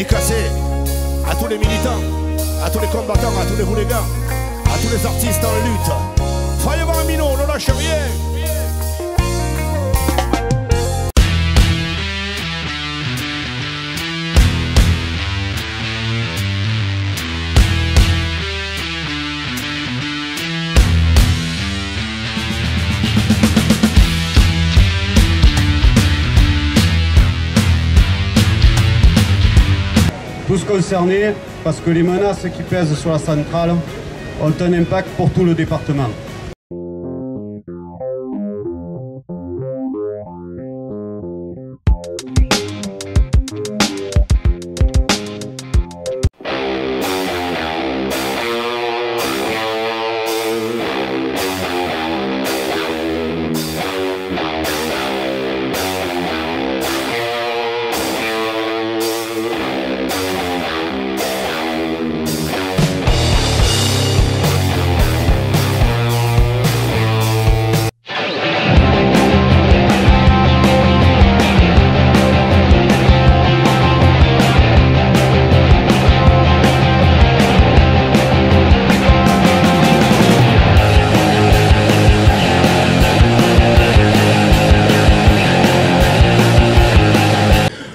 Dédicacé à tous les militants, à tous les combattants, à tous les hooligans, à tous les artistes en lutte. Soyez voir Mino, ne lâche rien. Tous concernés parce que les menaces qui pèsent sur la centrale ont un impact pour tout le département.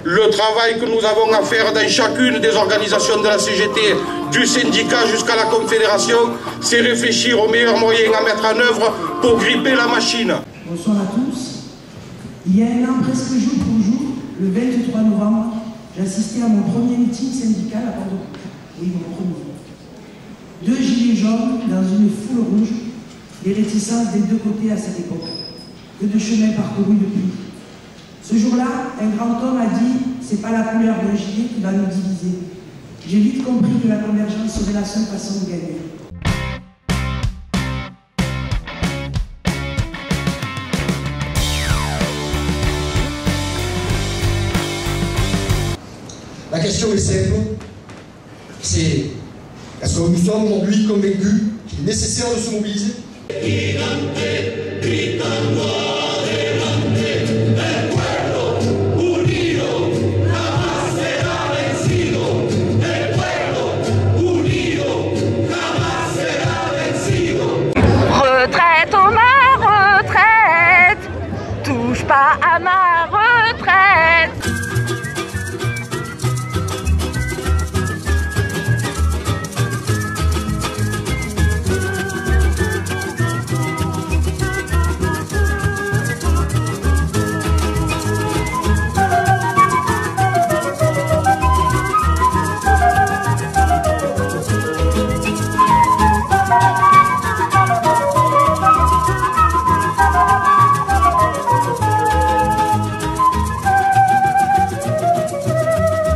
Le travail que nous avons à faire dans chacune des organisations de la CGT, du syndicat jusqu'à la Confédération, c'est réfléchir aux meilleurs moyens à mettre en œuvre pour gripper la machine. Bonsoir à tous. Il y a un an, presque jour pour jour, le 23 novembre, j'ai assisté à mon premier meeting syndical à Bordeaux. Oui, mon premier. 2 gilets jaunes dans une foule rouge, des réticences des deux côtés à cette époque. Que de chemin parcouru depuis. Ce jour-là, un grand homme a dit « c'est pas la couleur d'un gilet qui va nous diviser ». J'ai vite compris que la convergence serait la seule façon de gagner. La question est simple, c'est est-ce que nous sommes aujourd'hui convaincus qu'il est nécessaire de se mobiliser ? Retraite, oh ma retraite, touche pas à ma retraite.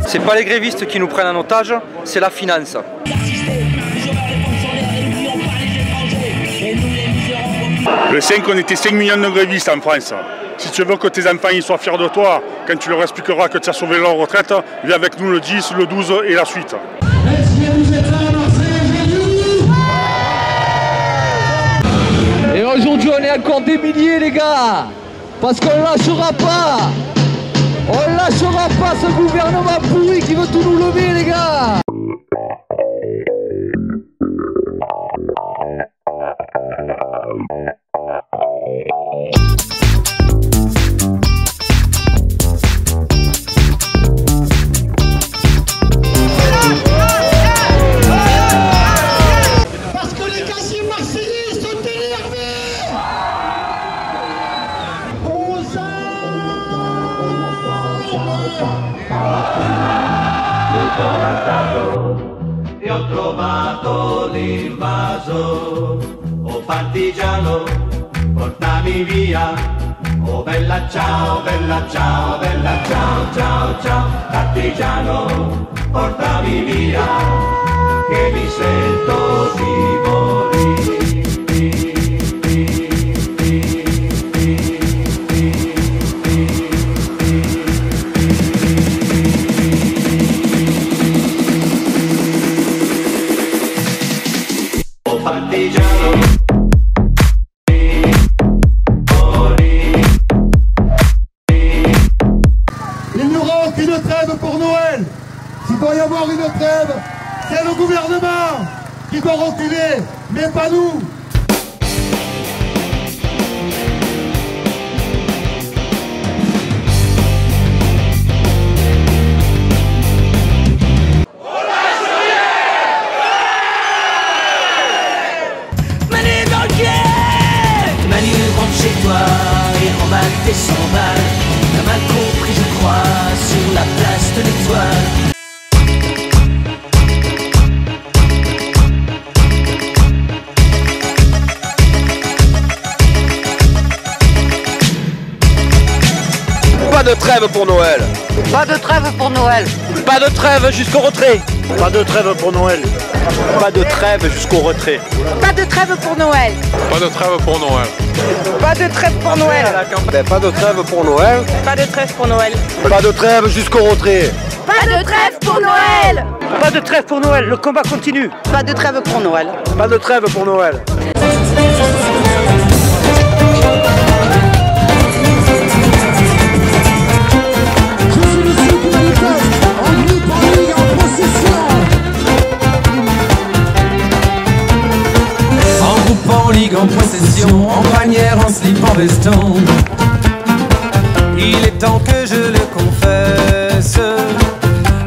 C'est pas les grévistes qui nous prennent en otage, c'est la finance. Le 5, on était 5 millions de grévistes en France. Si tu veux que tes enfants ils soient fiers de toi, quand tu leur expliqueras que tu as sauvé leur retraite, viens avec nous le 10, le 12 et la suite. Et aujourd'hui on est encore des milliers les gars, parce qu'on ne lâchera pas. On ne lâchera pas ce gouvernement pourri qui veut tout nous lever les gars. Parce que les casiers marseillais sont énervés. E ho trovato l'invaso, oh partigiano, portami via, oh bella ciao, bella ciao, bella ciao, ciao, ciao, partigiano, portami via, che mi sento di morire. Il n'y aura aucune trêve pour Noël. Si pour ont reculé, mais pas nous. Manu rentre chez toi et remballe tes 100 balles. T'as mal compris je crois sur la place de l'Étoile. Pas de trêve pour Noël. Pas de trêve pour Noël. Pas de trêve jusqu'au retrait. Pas de trêve pour Noël. Pas de trêve jusqu'au retrait. Pas de trêve pour Noël. Pas de trêve pour Noël. Pas de trêve pour Noël. Pas de trêve pour Noël. Pas de trêve pour Noël. Pas de trêve jusqu'au retrait. Pas de trêve pour Noël. Pas de trêve pour Noël, le combat continue. Pas de trêve pour Noël. Pas de trêve pour Noël. En ligue, en procession, en bannière, en slip, en veston. Il est temps que je le confesse.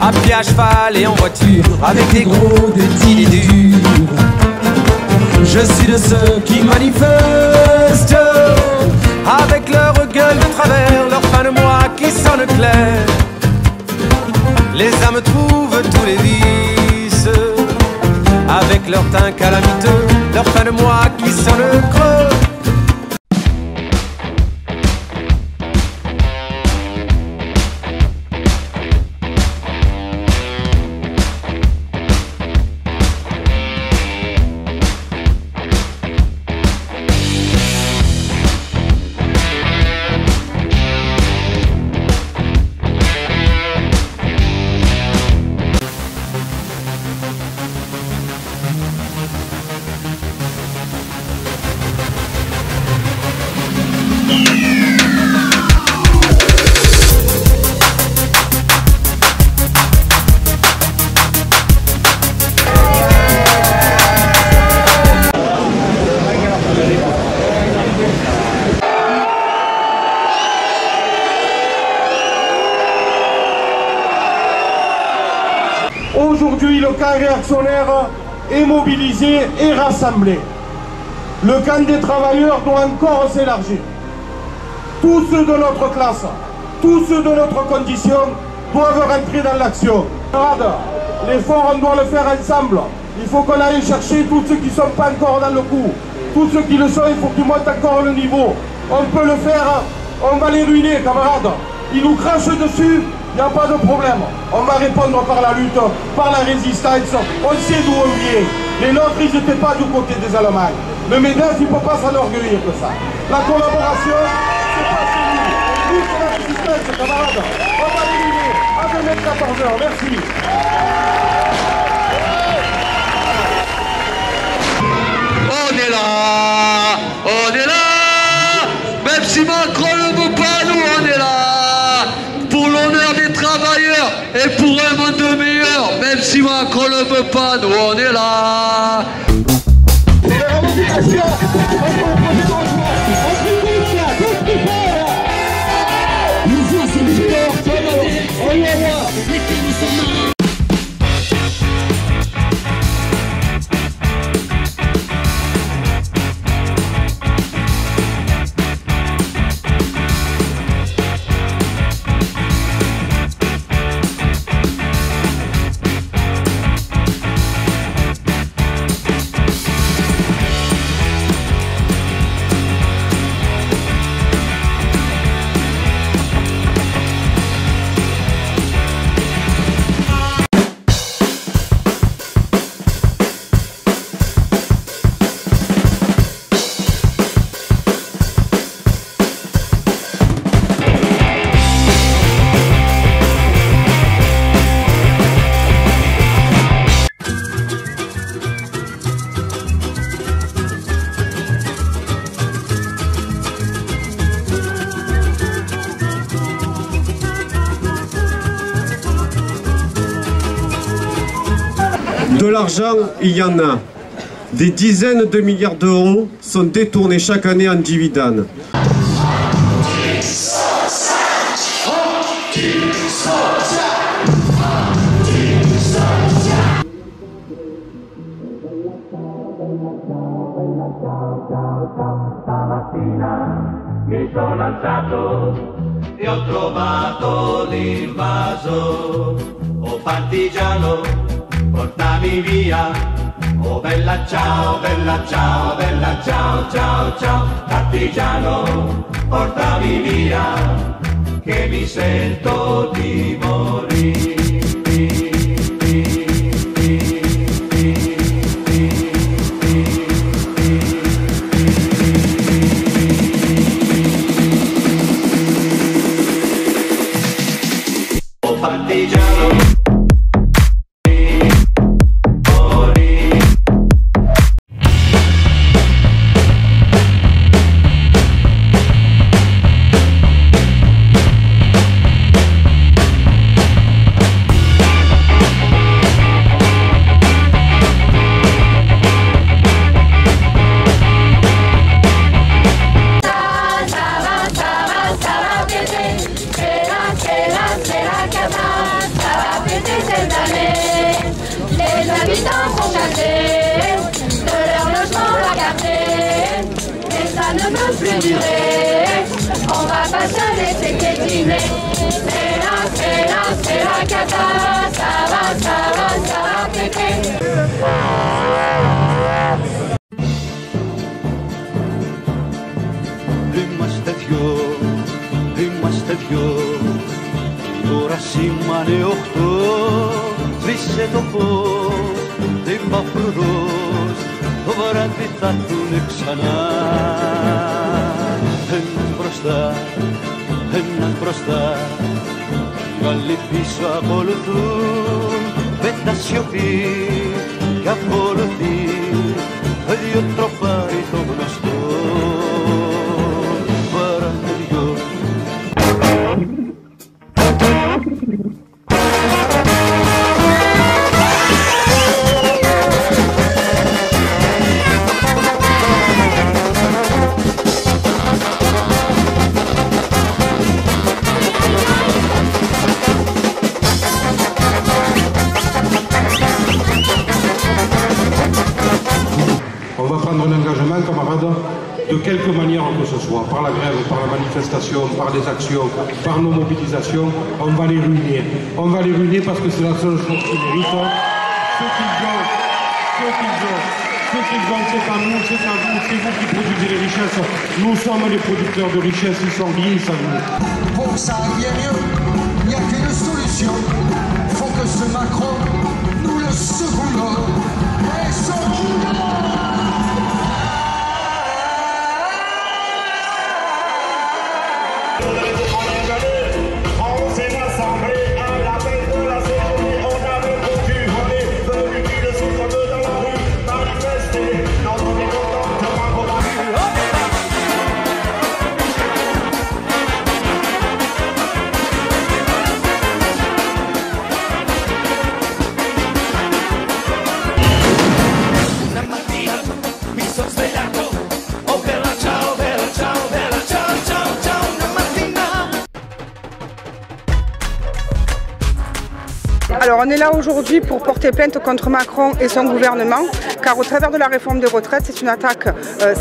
À pied, à cheval et en voiture, avec des gros, des petits, des durs. Je suis de ceux qui manifestent, avec leur gueule de travers, leur fin de mois qui sonne clair. Les âmes trouvent tous les vices, avec leur teint calamiteux, leur fin de mois qui sonne creux. Aujourd'hui, le camp réactionnaire est mobilisé et rassemblé. Le camp des travailleurs doit encore s'élargir. Tous ceux de notre classe, tous ceux de notre condition doivent rentrer dans l'action. L'effort, on doit le faire ensemble. Il faut qu'on aille chercher tous ceux qui ne sont pas encore dans le coup. Tous ceux qui le sont, il faut qu'ils montent encore le niveau. On peut le faire, on va les ruiner, camarades. Ils nous crachent dessus. Il n'y a pas de problème. On va répondre par la lutte, par la résistance. On sait d'où on vient. Les nôtres, ils n'étaient pas du côté des Allemands. Le MEDEF, il ne peut pas s'enorgueillir de ça. La collaboration, c'est pas chez nous. Nous, c'est la résistance, camarades. On va l'éliminer à 14h. Merci. On est là, on est là. Même si Macron ne veut pas, nous on est là. Pour l'honneur des travailleurs et pour un monde meilleur. Même si Macron ne veut pas, nous on est là. De l'argent, il y en a. Des dizaines de milliards d'euros sont détournés chaque année en dividendes. Mi sono alzato e ho trovato l'invaso. Oh partigiano, portami via. Oh bella ciao, bella ciao, bella ciao, ciao, ciao. Partigiano, portami via, che mi sento di morire. Partigiano. Les habitants sont chassés, de leur logement regardés, et ça ne peut plus durer, on va pas se laisser piétiner. C'est la cata, ça va péter. Είμαστε δυο, τώρα σήμανε 8, σβήσε το φως, είπα φρουρός, το βράδυ θα έρθουνε ξανά. Ένας μπροστά, οι άλλοι πίσω ακολουθούν, με τα σιωπή κι ακολουθεί, δύο τροπάρι το γνωστό. On va prendre un engagement, camarades, de quelque manière que ce soit, par la grève, par la manifestation, par des actions, par nos mobilisations, on va les ruiner. On va les ruiner parce que c'est la seule chose qu'ils méritent. Ce qu'ils ont, c'est à nous, c'est à vous, c'est vous qui produisez les richesses. Nous sommes les producteurs de richesses, ils sont liés à nous. Pour que ça aille bien mieux, il n'y a qu'une solution. Il faut que ce Macron nous le secoue. Et secoue. On s'est rassemblés à l'appel de la CGT. On avait conclu, on est venu le souffle dans la rue, manifester notre mécontentement pour la rue. Una mattina mi sono svegliato, oh bella ciao, bella ciao, bella ciao, ciao, ciao, una mattina. Alors on est là aujourd'hui pour porter plainte contre Macron et son gouvernement, car au travers de la réforme des retraites, c'est une attaque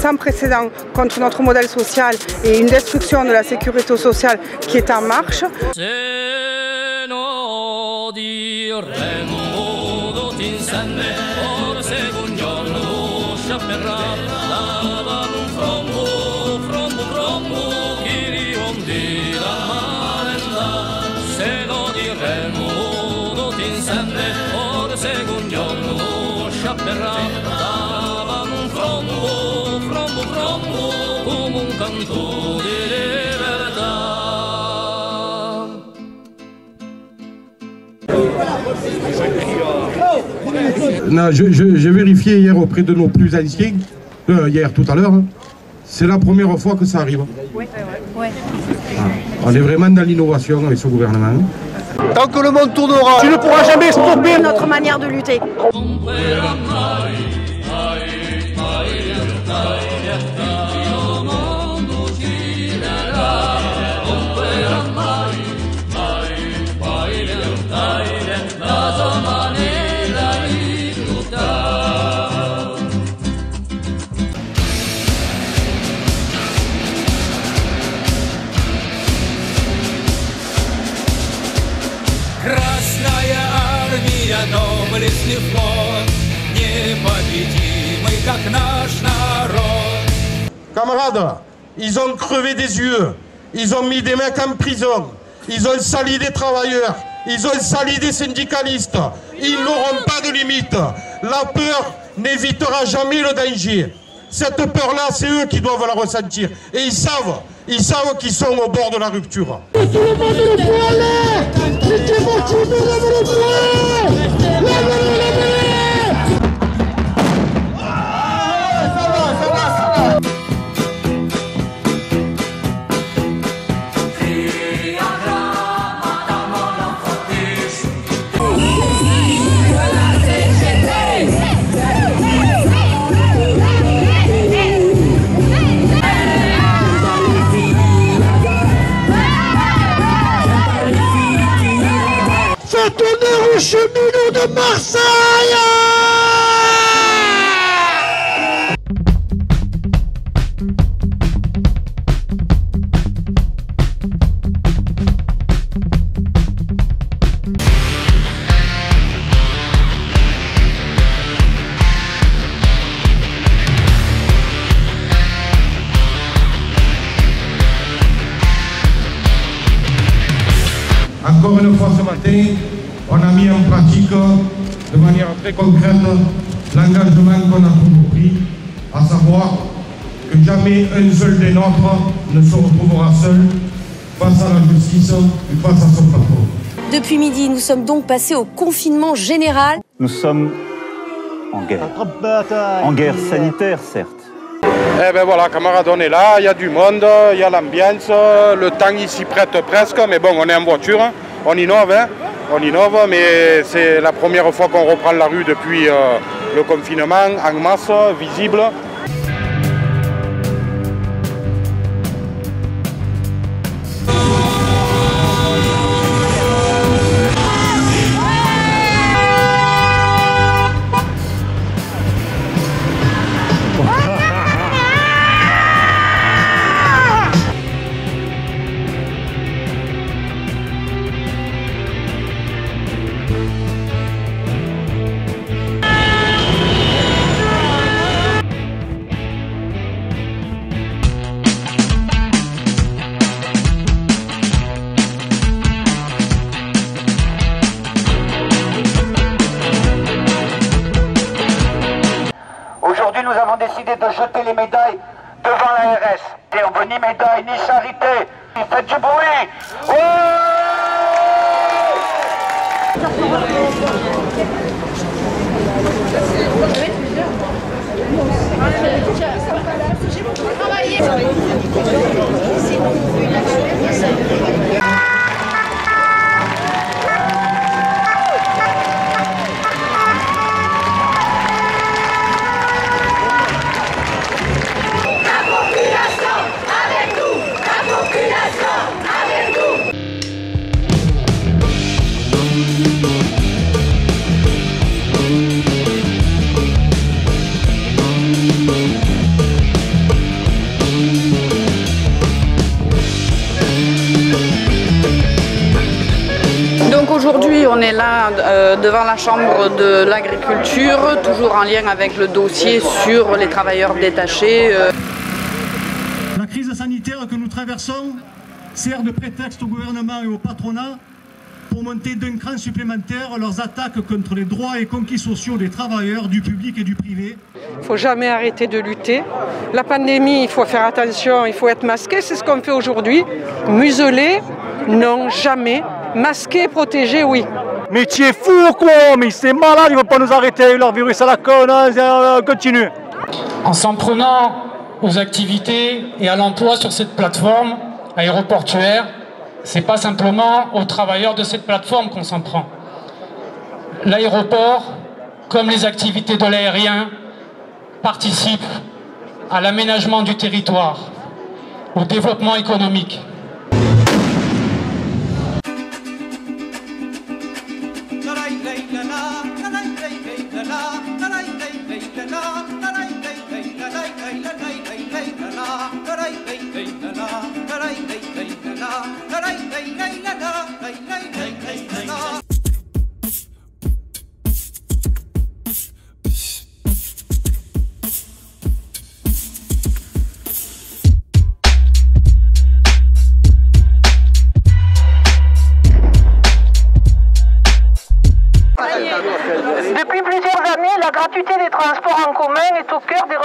sans précédent contre notre modèle social et une destruction de la sécurité sociale qui est en marche. Come un canto di libertà. Non, j'ai vérifié hier auprès de nos plus anciens, hier tout à l'heure, c'est la première fois que ça arrive. Oui. On est vraiment dans l'innovation avec ce gouvernement. Tant que le monde tournera, tu ne pourras jamais stopper notre manière de lutter. если флот непобедимый, как наш народ. Camarades, ils ont crevé des yeux, ils ont mis des mecs en prison, ils ont sali des travailleurs, ils ont sali des syndicalistes, ils n'auront pas de limite. La peur n'évitera jamais le danger. Cette peur-là, c'est eux qui doivent la ressentir. Et ils savent qu'ils sont au bord de la rupture. Faites honneur aux cheminots de Marseille! Encore une fois ce matin, on a mis en pratique de manière très concrète l'engagement qu'on a toujours pris, à savoir que jamais un seul des nôtres ne se retrouvera seul face à la justice et face à son patron. Depuis midi, nous sommes donc passés au confinement général. Nous sommes en guerre. En guerre sanitaire, certes. Eh ben voilà, camarades, on est là, il y a du monde, il y a l'ambiance, le temps il s'y prête presque, mais bon, on est en voiture, on innove, mais c'est la première fois qu'on reprend la rue depuis le confinement, en masse, visible. Aujourd'hui, nous avons décidé de jeter les médailles devant l'ARS. Et on veut ni médaille, ni charité. Faites du bruit. Donc aujourd'hui, on est là devant la Chambre de l'agriculture, toujours en lien avec le dossier sur les travailleurs détachés. La crise sanitaire que nous traversons sert de prétexte au gouvernement et au patronat pour monter d'un cran supplémentaire leurs attaques contre les droits et conquis sociaux des travailleurs du public et du privé. Il ne faut jamais arrêter de lutter. La pandémie, il faut faire attention, il faut être masqué, c'est ce qu'on fait aujourd'hui. Museler, non, jamais. Masqué, protégé, oui. Mais tu es fou ou quoi? Mais c'est malade, ils ne vont pas nous arrêter, leur virus à la conne, continue. En s'en prenant aux activités et à l'emploi sur cette plateforme aéroportuaire, c'est pas simplement aux travailleurs de cette plateforme qu'on s'en prend. L'aéroport, comme les activités de l'aérien, participe à l'aménagement du territoire, au développement économique.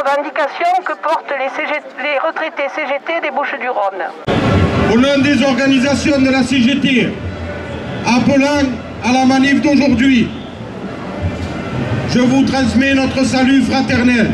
revendications que portent les retraités CGT des Bouches-du-Rhône. Au nom des organisations de la CGT, appelant à la manif d'aujourd'hui, je vous transmets notre salut fraternel.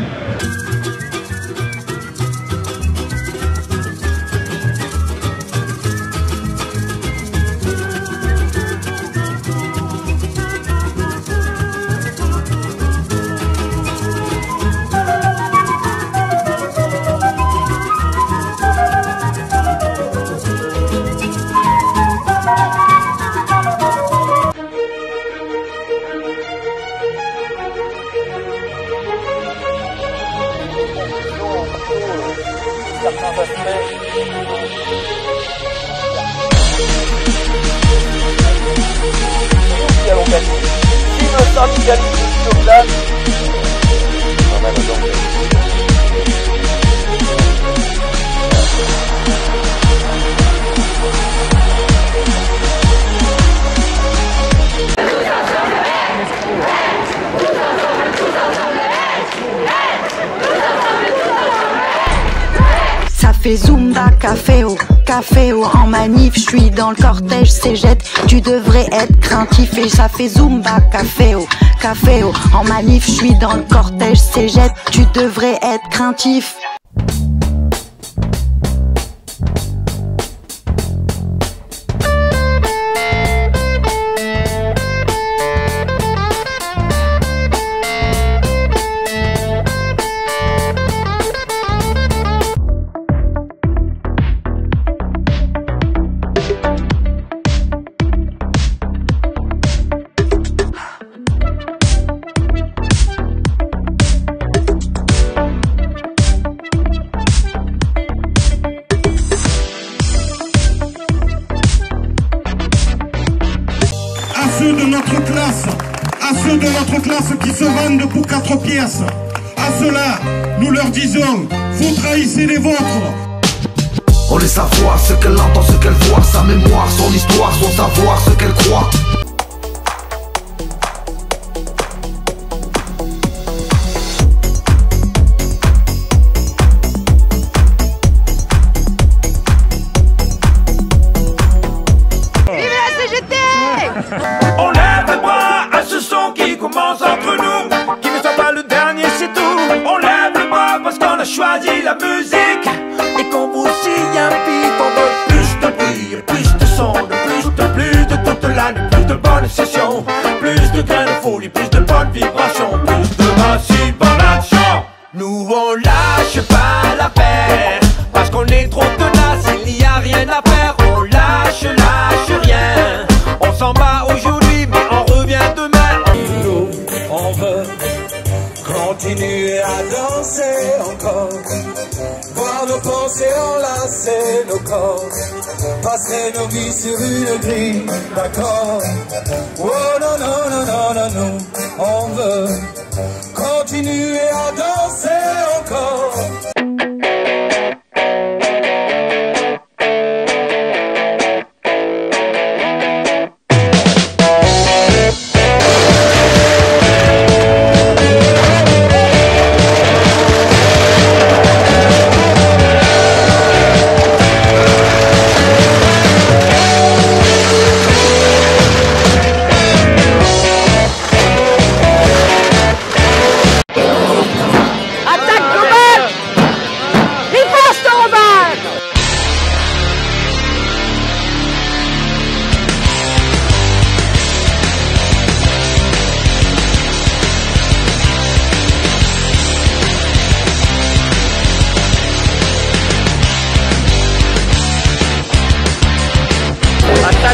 Ça fait Zumba, caféo, en manif, je suis dans le cortège, Cégette, tu devrais être craintif. Et ça fait Zumba, caféo, en manif, je suis dans le cortège, Cégette, tu devrais être craintif. À ceux de notre classe qui se vendent pour 4 pièces, à ceux-là, nous leur disons, vous trahissez les vôtres. On laisse savoir ce qu'elle entend, ce qu'elle voit, sa mémoire, son histoire, son savoir, ce qu'elle croit. On lève les bras à ce son qui commence entre nous, qui ne soit pas le dernier, c'est tout. On lève les bras parce qu'on a choisi la musique et qu'on vous signe un beat. On veut plus de bruit, plus de son, plus de toute l'année, plus de bonnes sessions, plus de grains de folie, plus de bonnes vibrations, plus de massif en action. Nous on lâche pas l'affaire parce qu'on est trop tenace, il n'y a rien à faire. On lâche rien. On s'en bat aujourd'hui, mais on revient demain. Nous, on veut continuer à danser encore, voir nos pensées enlacer nos corps, passer nos vies sur une grille d'accord. Oh non, non, non, non, non, non, on veut continuer à danser encore.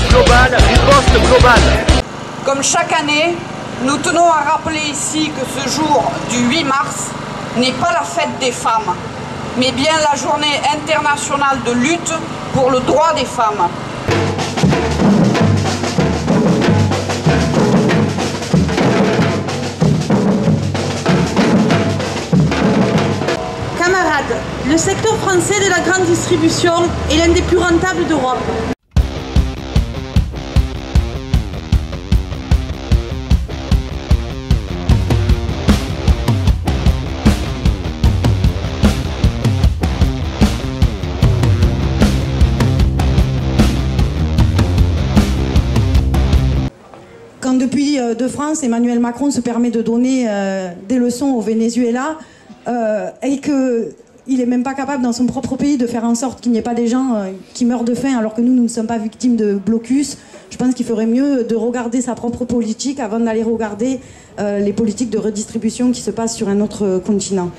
Globale, riposte globale. Comme chaque année, nous tenons à rappeler ici que ce jour du 8 mars n'est pas la fête des femmes, mais bien la journée internationale de lutte pour le droit des femmes. Camarades, le secteur français de la grande distribution est l'un des plus rentables d'Europe. de France, Emmanuel Macron se permet de donner des leçons au Venezuela et qu'il n'est même pas capable dans son propre pays de faire en sorte qu'il n'y ait pas des gens qui meurent de faim alors que nous ne sommes pas victimes de blocus. Je pense qu'il ferait mieux de regarder sa propre politique avant d'aller regarder les politiques de redistribution qui se passent sur un autre continent.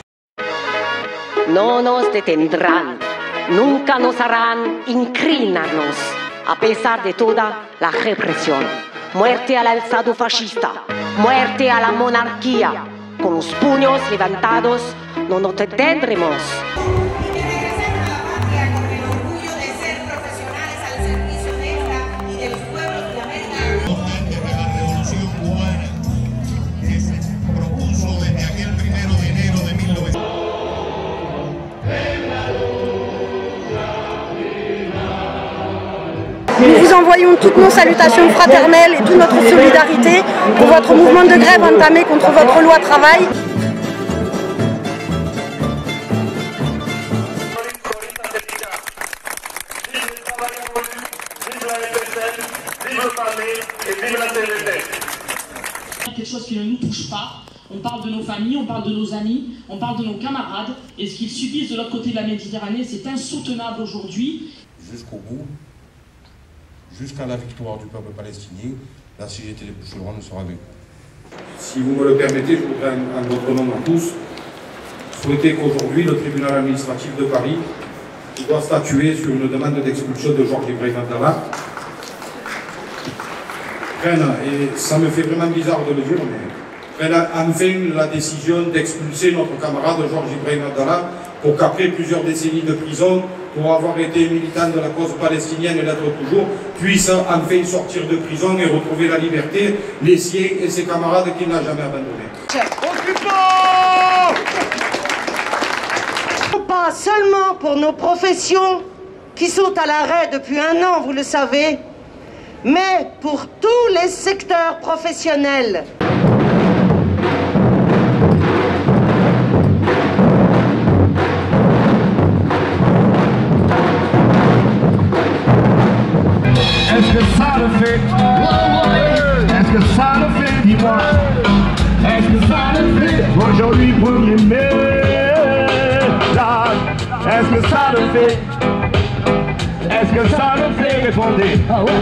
No nos detendrán, nunca nos harán inclinarnos, a pesar de toda la represión. Muerte al Estado fascista, muerte a la monarquía. Con los puños levantados no nos detendremos. Nous vous envoyons toutes nos salutations fraternelles et toute notre solidarité pour votre mouvement de grève entamé contre votre loi travail. Quelque chose qui ne nous touche pas. On parle de nos familles, on parle de nos amis, on parle de nos camarades. Et ce qu'ils subissent de l'autre côté de la Méditerranée, c'est insoutenable aujourd'hui. Jusqu'au bout, jusqu'à la victoire du peuple palestinien, la CGT des Bouches-du-Rhône sera avec vous. Si vous me le permettez, je voudrais, en votre nom à tous, souhaiter qu'aujourd'hui, le tribunal administratif de Paris doit statuer sur une demande d'expulsion de Georges Ibrahim Abdallah. Et ça me fait vraiment bizarre de le dire, mais prenne enfin la décision d'expulser notre camarade Georges Ibrahim Abdallah pour qu'après plusieurs décennies de prison, pour avoir été militant de la cause palestinienne et l'être toujours, puisse enfin sortir de prison et retrouver la liberté, les siens et ses camarades qu'il n'a jamais abandonnés. Pas seulement pour nos professions qui sont à l'arrêt depuis 1 an, vous le savez, mais pour tous les secteurs professionnels. Est-ce que ça le fait? Est-ce que ça le fait? Dis-moi. Est-ce que ça le fait? Aujourd'hui 1er mai. Est-ce que ça le fait? Est-ce que ça le fait? Répondez. Ah ouais.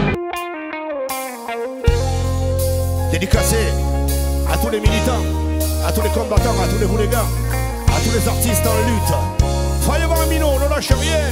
Dédicacé à tous les militants, à tous les combattants, à tous les hooligans, à tous les artistes en lutte. Fireman Mino, on ne lâche rien.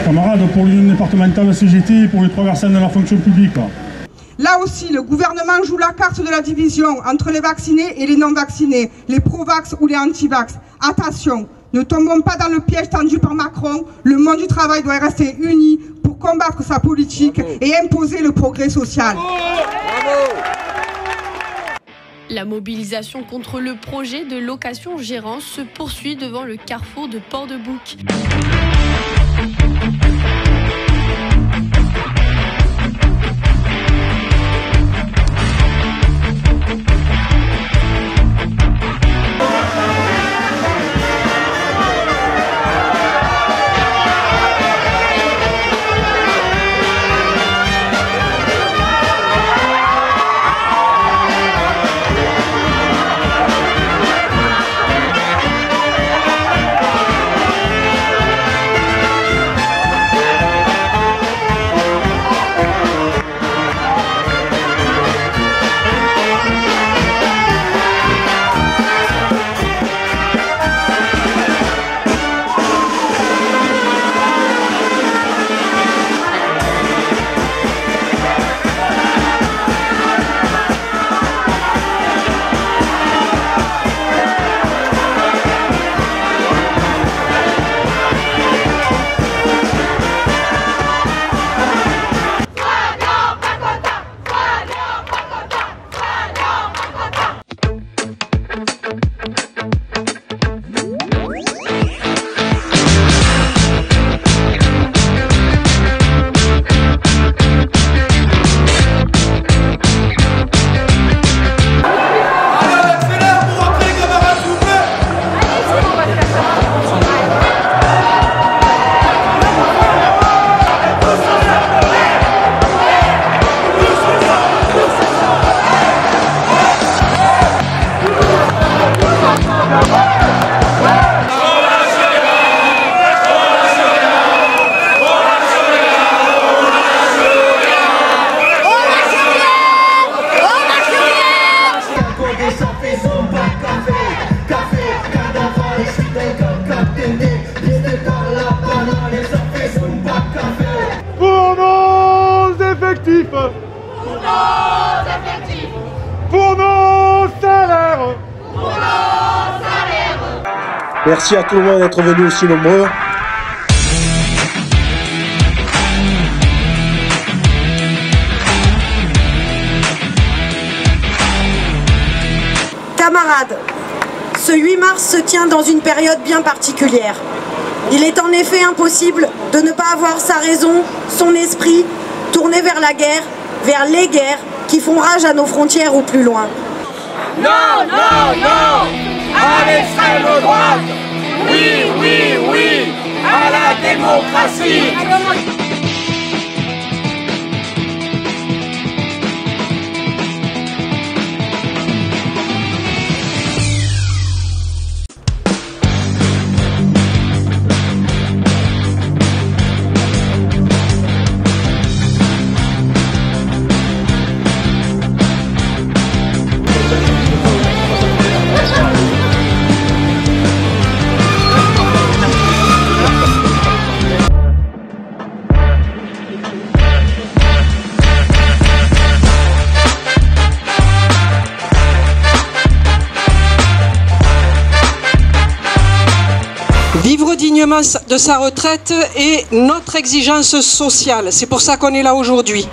Camarades, pour l'Union départementale CGT et pour les 3 versants de la fonction publique. Là aussi, le gouvernement joue la carte de la division entre les vaccinés et les non-vaccinés, les pro-vax ou les anti-vax. Attention, ne tombons pas dans le piège tendu par Macron. Le monde du travail doit rester uni pour combattre sa politique et imposer le progrès social. La mobilisation contre le projet de location-gérance se poursuit devant le carrefour de Port-de-Bouc. Merci à tout le monde d'être venus aussi nombreux. Camarades, ce 8 mars se tient dans une période bien particulière. Il est en effet impossible de ne pas avoir sa raison, son esprit, tourné vers la guerre, vers les guerres qui font rage à nos frontières ou plus loin. Non, non, non à l'extrême droite. Oui, oui, oui à la démocratie. Vivre dignement de sa retraite est notre exigence sociale. C'est pour ça qu'on est là aujourd'hui.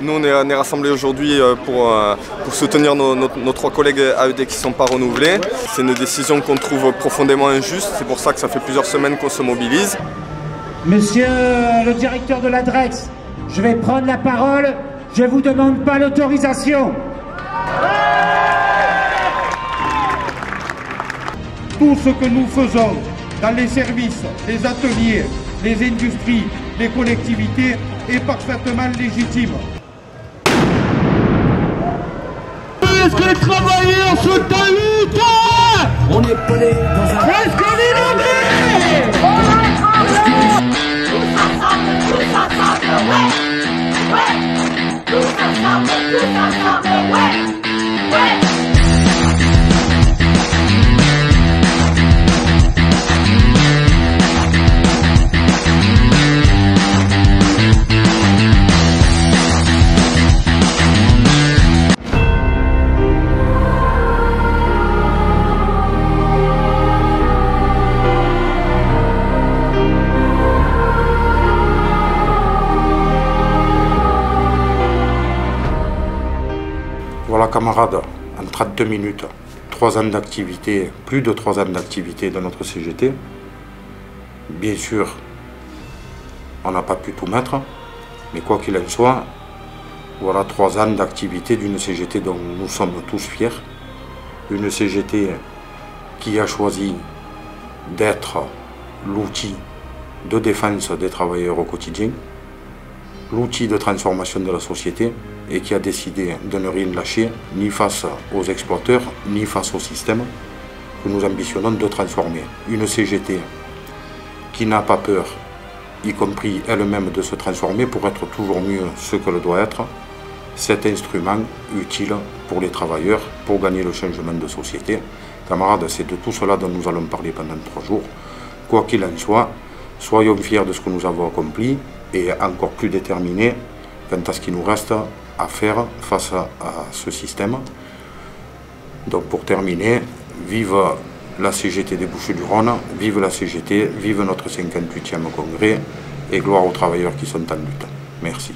Nous on est rassemblés aujourd'hui pour soutenir nos 3 collègues AED qui ne sont pas renouvelés. C'est une décision qu'on trouve profondément injuste, c'est pour ça que ça fait plusieurs semaines qu'on se mobilise. Monsieur le directeur de l'ADREX, je vais prendre la parole, je ne vous demande pas l'autorisation. Tout ce que nous faisons dans les services, les ateliers, les industries, les collectivités est parfaitement légitime. Est-ce que les travailleurs sont à lutte? On est collés dans un... Est-ce qu'on est nommés? On est tremblés! Tous ensemble, ouais! Ouais! Tous ensemble, ouais! Ouais! Voilà camarades, en 32 minutes, 3 ans d'activité, plus de 3 ans d'activité de notre CGT. Bien sûr, on n'a pas pu tout mettre, mais quoi qu'il en soit, voilà 3 ans d'activité d'une CGT dont nous sommes tous fiers. Une CGT qui a choisi d'être l'outil de défense des travailleurs au quotidien, l'outil de transformation de la société, et qui a décidé de ne rien lâcher, ni face aux exploiteurs, ni face au système que nous ambitionnons de transformer. Une CGT qui n'a pas peur, y compris elle-même, de se transformer pour être toujours mieux ce qu'elle doit être, cet instrument utile pour les travailleurs, pour gagner le changement de société. Camarades, c'est de tout cela dont nous allons parler pendant 3 jours. Quoi qu'il en soit, soyons fiers de ce que nous avons accompli et encore plus déterminés quant à ce qui nous reste à faire face à ce système. Donc pour terminer, vive la CGT des Bouches-du-Rhône, vive la CGT, vive notre 58e congrès et gloire aux travailleurs qui sont en lutte. Merci.